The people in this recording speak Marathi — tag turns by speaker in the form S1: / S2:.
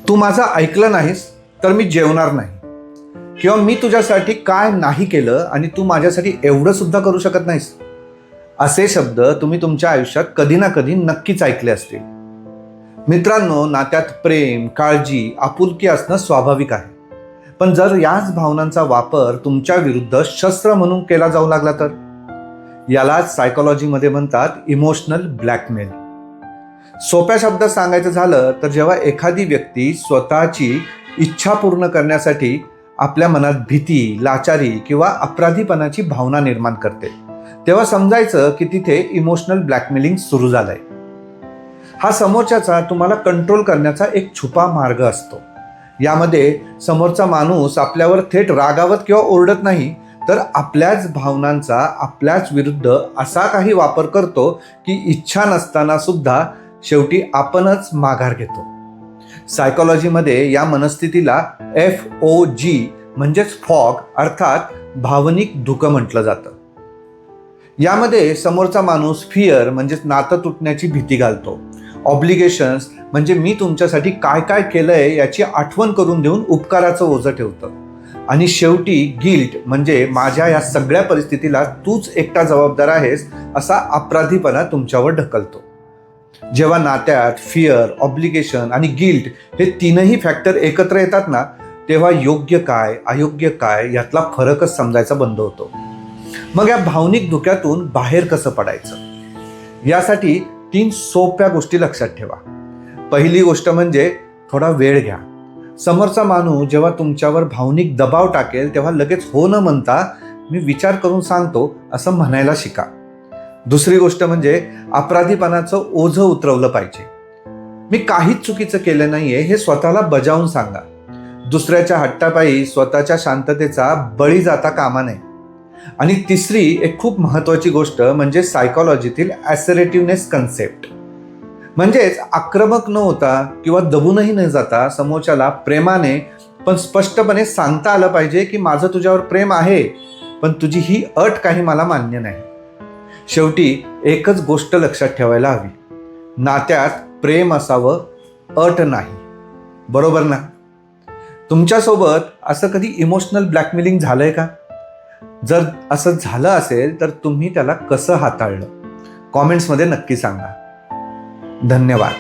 S1: तू माझं ऐकलं नाहीस तर मी जेवणार नाही, किंवा मी तुझ्यासाठी काय नाही केलं आणि तू माझ्यासाठी एवढं सुद्धा करू शकत नाहीस. असे शब्द तुम्ही तुमच्या आयुष्यात कधी ना कधी नक्कीच ऐकले असतील. मित्रांनो, नात्यात प्रेम, काळजी, आपुलकी असणं स्वाभाविक आहे. पण जर याच भावनांचा वापर तुमच्या विरुद्ध शस्त्र म्हणून केला जाऊ लागला तर? यालाच सायकोलॉजीमध्ये म्हणतात इमोशनल ब्लॅकमेल. सोप्या शब्दात सांगायचं झालं तर जेव्हा एखादी व्यक्ती स्वतःची इच्छा पूर्ण करण्यासाठी आपल्या मनात भीती, लाचारी किंवा अपराधीपणाची भावना निर्माण करते, तेव्हा समजायचं की तिथे इमोशनल ब्लॅकमेलिंग सुरू झालंय. हा समोरच्याचा तुम्हाला कंट्रोल करण्याचा एक छुपा मार्ग असतो. यामध्ये समोरचा माणूस आपल्यावर थेट रागावत किंवा ओरडत नाही, तर आपल्याच भावनांचा आपल्याच विरुद्ध असा काही वापर करतो की इच्छा नसताना सुद्धा शेवटी आपणच माघार घेतो. सायकोलॉजीमध्ये या मनस्थितीला FOG म्हणजेच फॉग अर्थात भावनिक धुकं म्हटलं जातं. यामध्ये समोरचा माणूस फिअर म्हणजेच नातं तुटण्याची भीती घालतो, ऑब्लिगेशन्स म्हणजे मी तुमच्यासाठी काय काय केलंय याची आठवण करून देऊन उपकाराचं ओझं ठेवतं, आणि शेवटी गिल्ट म्हणजे माझ्या या सगळ्या परिस्थितीला तूच एकटा जबाबदार आहेस असा अपराधीपणा तुमच्यावर ढकलतो. जेव्हा नात्यात फिअर, ऑब्लिगेशन आणि गिल्ट हे तीनही फॅक्टर एकत्र येतात ना, तेव्हा योग्य काय अयोग्य काय यातला फरकच समजायचा बंद होतो. मग या भावनिक धुक्यातून बाहेर कसं पडायचं, यासाठी 3 सोप्या गोष्टी लक्षात ठेवा. पहिली गोष्ट म्हणजे थोडा वेळ घ्या. समोरचा माणूस जेव्हा तुमच्यावर भावनिक दबाव टाकेल तेव्हा लगेच हो न म्हणता मी विचार करून सांगतो असं म्हणायला शिका. दुसरी गोष्ट म्हणजे अपराधीपणाचं ओझं उतरवलं पाहिजे. मी काहीच चुकीचं केलं नाहीये हे स्वतःला बजावून सांगा. दुसऱ्याच्या हट्टापायी स्वतःच्या शांततेचा बळी जाता कामा नये. आणि तिसरी एक खूप महत्त्वाची गोष्ट म्हणजे सायकोलॉजीतील असर्टिव्हनेस कन्सेप्ट. म्हणजेच आक्रमक न होता किंवा दबूनही न जाता समोरच्याला प्रेमाने पण स्पष्टपणे सांगता आलं पाहिजे की माझं तुझ्यावर प्रेम आहे, पण तुझी ही अट काही मला मान्य नाही. शेवटी एकच गोष्ट लक्षात ठेवायला हवी, नात्यात प्रेम असावं, अट नाही. बरोबर ना? तुमच्यासोबत असं कधी इमोशनल ब्लॅकमेलिंग झालंय का? जर असं झालं असेल तर तुम्ही त्याला कसं हाताळलं, कॉमेंट्समध्ये नक्की सांगा. धन्यवाद.